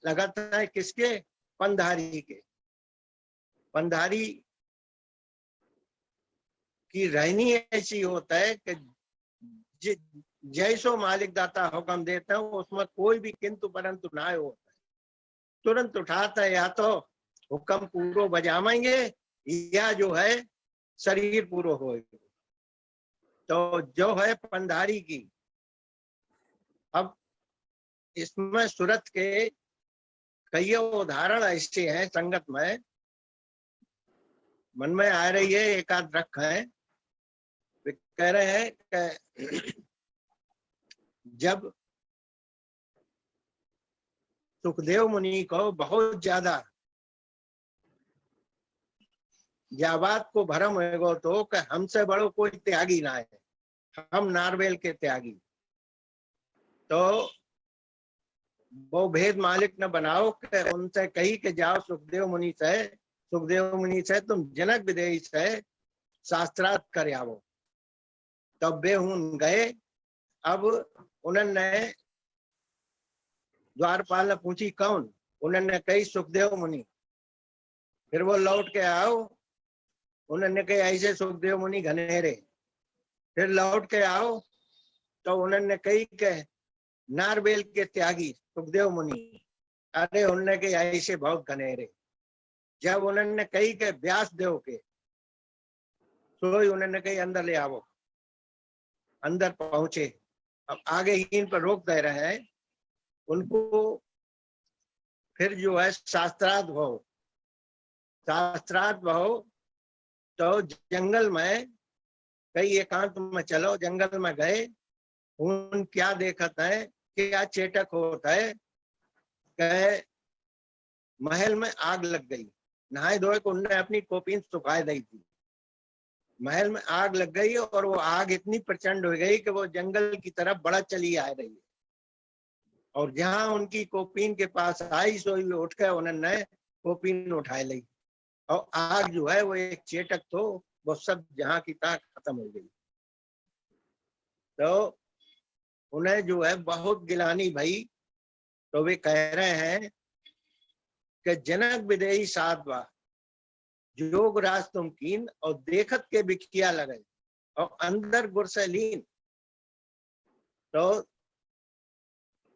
Speaker 6: लगता है किसके? पंधारी के। पंधारी की रहनी ऐसी होता है कि जैसो मालिक दाता हुक्म देता है उसमें कोई भी किंतु परंतु ना होता है, तुरंत उठाता है, या तो हुक्म पूरो बजावेंगे या जो है शरीर पूरो होएगा। तो जो है पंधारी की, अब इसमें सूरत के कई उदाहरण ऐसे हैं संगत में, मन में आ रही है, एक आध रख है। वे कह रहे हैं कि जब सुखदेव मुनि को बहुत ज्यादा जाबात को भरम होगा तो कि हमसे बड़ो कोई त्यागी ना है, हम नारवेल के त्यागी। तो वो भेद मालिक न बनाओ कि उनसे कही कि जाओ सुखदेव मुनि से तुम जनक विदेही से शास्त्रार्थ कर आवो। तब वे हूं गए। अब उन्होंने द्वारपाल ने पूछी कौन? उन्होंने कही सुखदेव मुनि। फिर वो लौट के आओ, उन्होंने कही ऐसे सुखदेव मुनि घनेरे। फिर लौट के आओ तो उन्होंने कही कि नारवेल के त्यागी सुखदेव मुनि। अरे उन्होंने कही ऐसे बहुत घनेरे। जब उन्होंने कही कि व्यास देव के, तो उन्होंने कही अंदर ले आओ। अंदर पहुंचे। अब आगे इन पर रोक दे रहे हैं उनको। फिर जो है शास्त्रार्थ भाव तो जंगल में कई एकांत में चलो, जंगल में गए। उन क्या देखता है, क्या चेटक होता है कि महल में आग लग गई। नहाए धोए को उन्होंने अपनी कोपीन सुखाए दी थी। महल में आग लग गई और वो आग इतनी प्रचंड हो गई कि वो जंगल की तरफ बढ़ चली आ रही है। और जहां उनकी कोपीन के पास आई सो उठ कर उन्होंने कोपीन उठा ली और आग जो है वो एक चेटक तो वो सब जहां की तहां खत्म हो गई। तो उन्हें जो है बहुत गिलानी भई। तो वे कह रहे हैं कि जनक विदेही साधवा जोग राज तुम कीन और देखत के बिकिया लगे और अंदर गुर से लीन। तो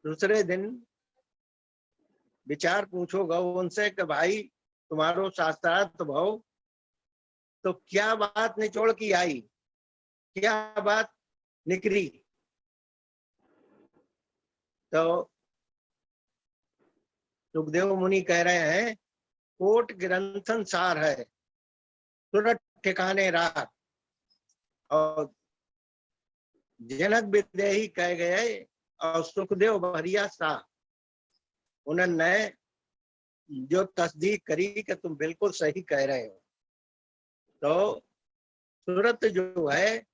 Speaker 6: दूसरे दिन विचार पूछोगा उनसे कि भाई तुम्हारो शास्त्रार्थ भाव तो क्या बात निचोड़ की आई, क्या बात निकली? तो सुखदेव मुनि कह रहे हैं कोट ग्रंथन सार है, तुरंत ठिकाने राख। और जनक विदेही कह गए और सुखदेव भरिया सा। उन्होंने जो तस्दीक करी कि तुम बिल्कुल सही कह रहे हो। तो सूरत जो है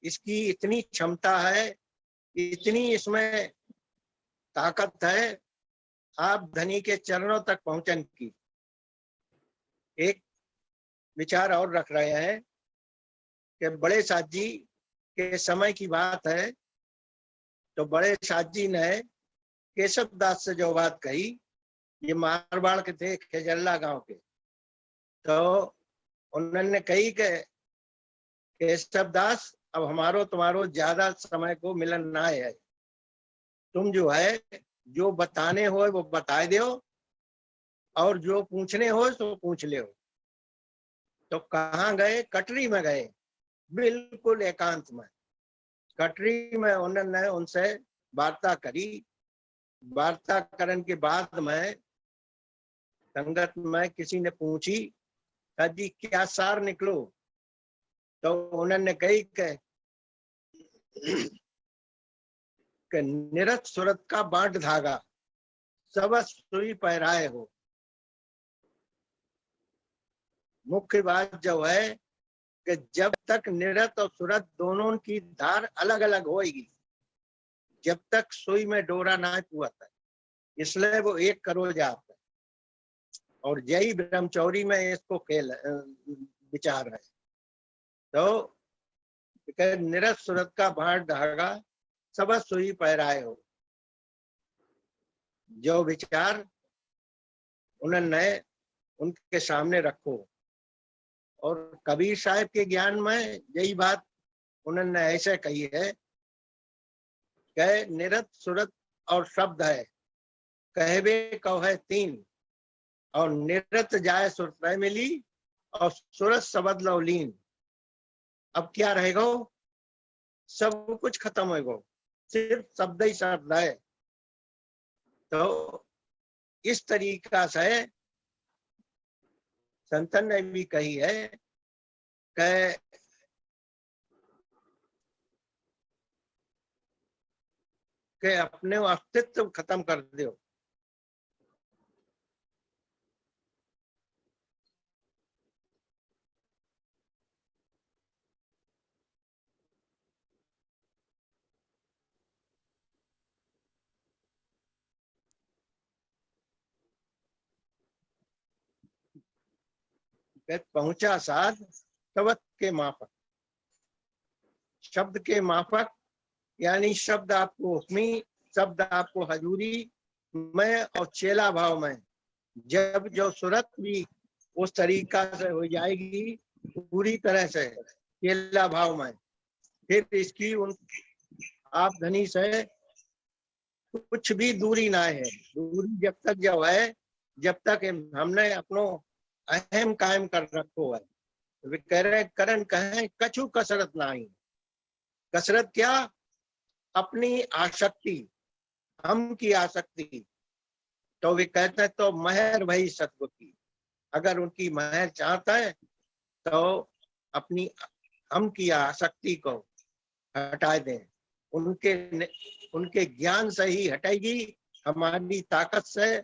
Speaker 6: इसकी इतनी क्षमता है, इतनी इसमें ताकत है, आप धनी के चरणों तक पहुंचन की। एक विचार और रख रहे हैं कि बड़े साथ जी के समय की बात है। तो बड़े साथ जी ने केशव दास से जो बात कही, ये मारवाड़ के थे, खेजल्ला गांव के। तो उन्होंने कही कि केशव दास अब हमारो तुम्हारो ज्यादा समय को मिलन ना है, तुम जो है जो बताने हो वो बता दो और जो पूछने हो तो पूछ ले। तो कहाँ गए? कटरी में गए, बिल्कुल एकांत में। कटरी में उन्होंने उनसे वार्ता करी। वार्ता करने के बाद में संगत में किसी ने पूछी जी क्या सार निकलो? तो उन्होंने कही कि निरत सूरत का बांट धागा सब सुई पहराए हो। मुख्य बात जो है कि जब तक निरत और सूरत दोनों की धार अलग अलग होगी, जब तक सुई में डोरा ना पुआता है, इसलिए वो 1 करोड़ जाप है। और यही ब्रह्मचौरी में इसको खेल विचार है। तो निरत सुरत का भाट धागा सब सुई पहराए हो, जो विचार उन्होंने उनके सामने रखो। और कबीर साहब के ज्ञान में यही बात उन्होंने ऐसे कही है कि निरत सुरत और शब्द है, कहवे कहो है 3, और निरत जाए सुरत मिली और सुरत शब्द लवलीन। अब क्या रहेगा? सब कुछ खत्म होगा, सिर्फ शब्द ही शब्द है। तो इस तरीका से संतन ने भी कही है कि अपने अस्तित्व खत्म कर दो। पहुंचा साध शब्द के माफक। शब्द के माफक यानी शब्द आपको हुक्मी, शब्द आपको हजूरी में और चेला भाव में जब जो सूरत भी उस तरीका से हो जाएगी पूरी तरह से चेला भाव में, फिर इसकी उन आप धनी से कुछ भी दूरी ना है। दूरी जब तक जो है, जब तक हमने अपनो अहम कायम कर रखो है। वे कह रहे करण कहें कछु कसरत नहीं। कसरत क्या? अपनी आसक्ति, हम की आसक्ति। तो वे कहते हैं तो महर वही सतगुरु की। अगर उनकी महर चाहता है तो अपनी हम की आसक्ति को हटा दें। उनके ज्ञान से ही हटेगी, हमारी ताकत से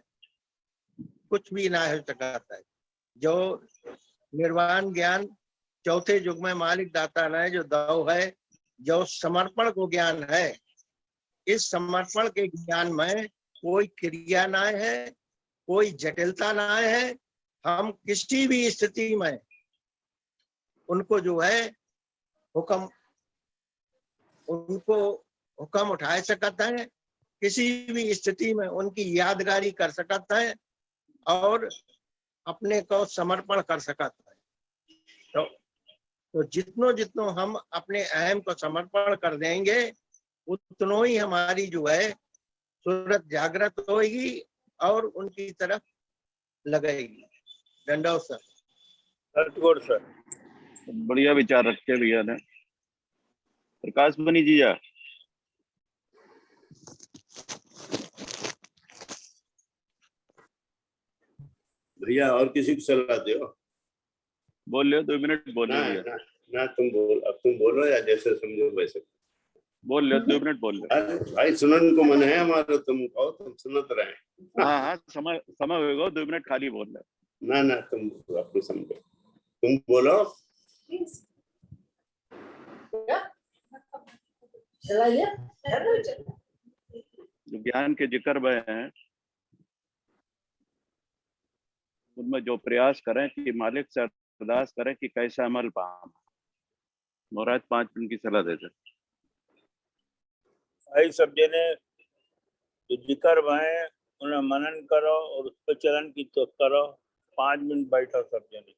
Speaker 6: कुछ भी ना हो सकता है। जो निर्वाण ज्ञान चौथे युग में मालिक दाता ने जो दो है, जो समर्पण को ज्ञान है, इस समर्पण के ज्ञान में कोई क्रिया ना है, कोई जटिलता ना है। हम किसी भी स्थिति में उनको जो है हुक्म, उनको हुक्म उठा सकता है, किसी भी स्थिति में उनकी यादगारी कर सकता है और अपने को समर्पण कर सकता है। तो जितनो हम अपने अहम को समर्पण कर देंगे उतनो ही हमारी जो है सूरत जागृत होगी और उनकी तरफ लगेगी। दंडो सर।
Speaker 4: सतगुरु सर।
Speaker 2: बढ़िया विचार रखे भैया ने। प्रकाश बनी जी जा।
Speaker 7: भैया और किसी को सलाह दो।
Speaker 2: बोल लो, 2 मिनट बोल लो
Speaker 7: ना
Speaker 2: भैया।
Speaker 7: ना ना तुम बोल, अब तुम बोलो या जैसे समझो वैसे
Speaker 2: बोल लो, 2 मिनट बोल लो।
Speaker 7: अरे भाई सुनन को मन है हमारा, तुम कहो, तुम सुनत रहे।
Speaker 2: हाँ हाँ, समय होगा, 2 मिनट खाली बोल लो।
Speaker 7: ना ना तुम अपने समझो, तुम बोलो।
Speaker 2: जो ज्ञान के जिक्र में हैं उनमें जो प्रयास करें कि मालिक से अरदास करें कि कैसा अमल पाम। महाराज 5 मिनट की सलाह देते।
Speaker 4: भाई सब जने जो जिक्र भाई उन्हें मनन करो और उस पर चलन की तो करो। 5 मिनट बैठो सब जने।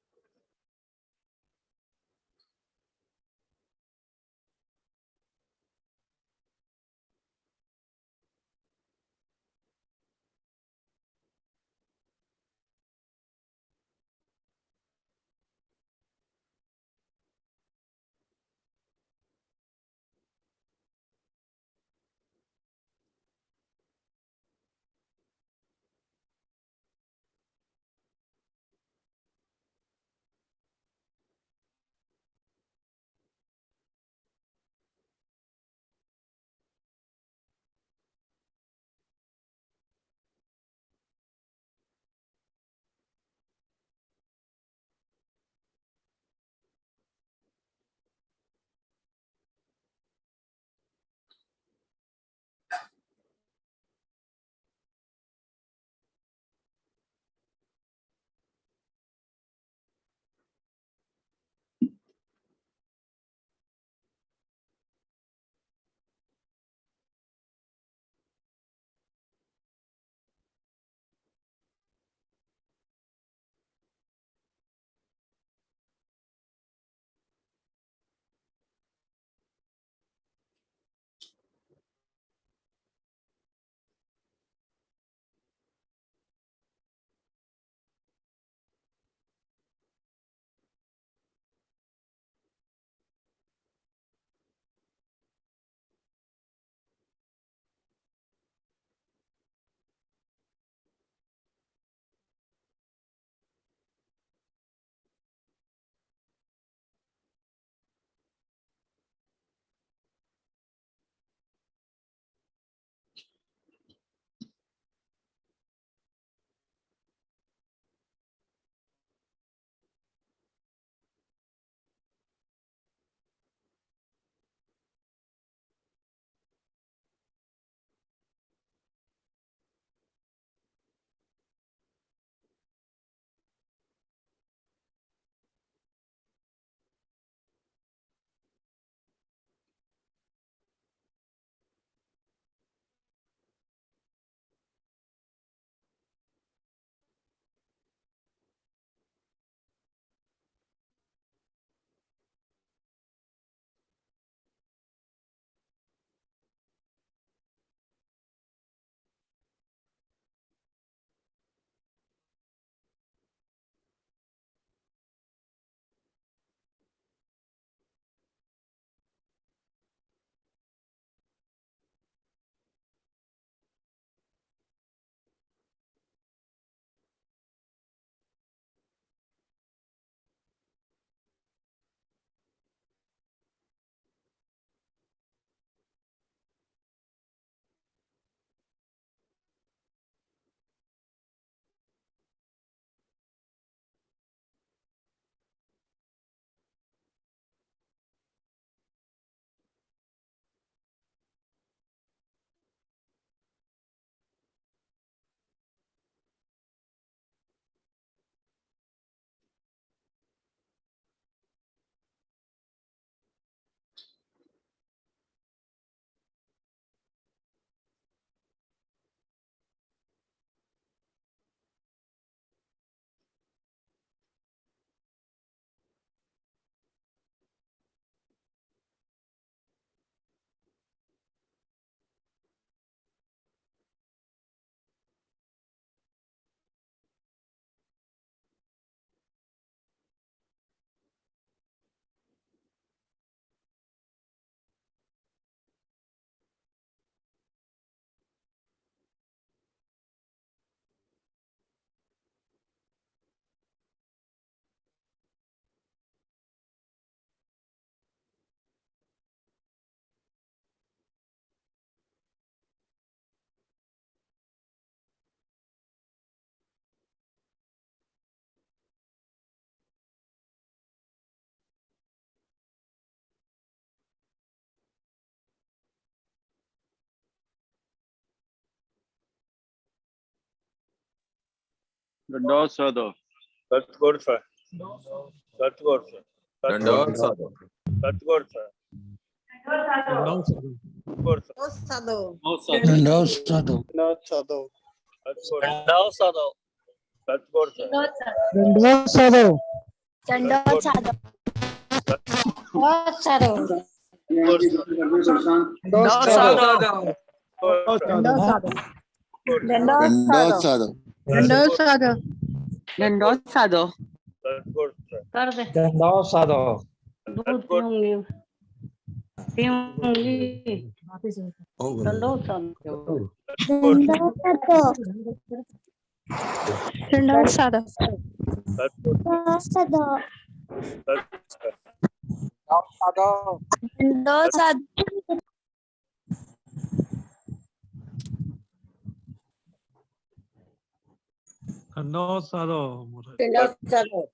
Speaker 2: दंडोत साधो।
Speaker 4: सतगुरु सर, सतगुरु सर,
Speaker 8: दंडवत साधो।
Speaker 4: सतगुरु सर,
Speaker 5: दंडवत साधो।
Speaker 4: सतगुरु सर,
Speaker 1: दंडवत साधो।
Speaker 4: सतगुरु
Speaker 8: दंडवत साधो।
Speaker 4: सतगुरु सर,
Speaker 1: दंडवत साधो।
Speaker 4: दंडवत साधो।
Speaker 1: दंडवत साधो।
Speaker 8: दंडवत साधो।
Speaker 9: दंडोत साधो।
Speaker 4: सतगुरु सर,
Speaker 9: कर दे
Speaker 1: दंडवत साधो।
Speaker 9: दूध पीऊंगी पीऊंगी दंडोत साधो।
Speaker 4: सतगुरु सर,
Speaker 9: साधो। दंडोत साधो।
Speaker 5: दंडवत साधो।
Speaker 9: दंडोत साधो।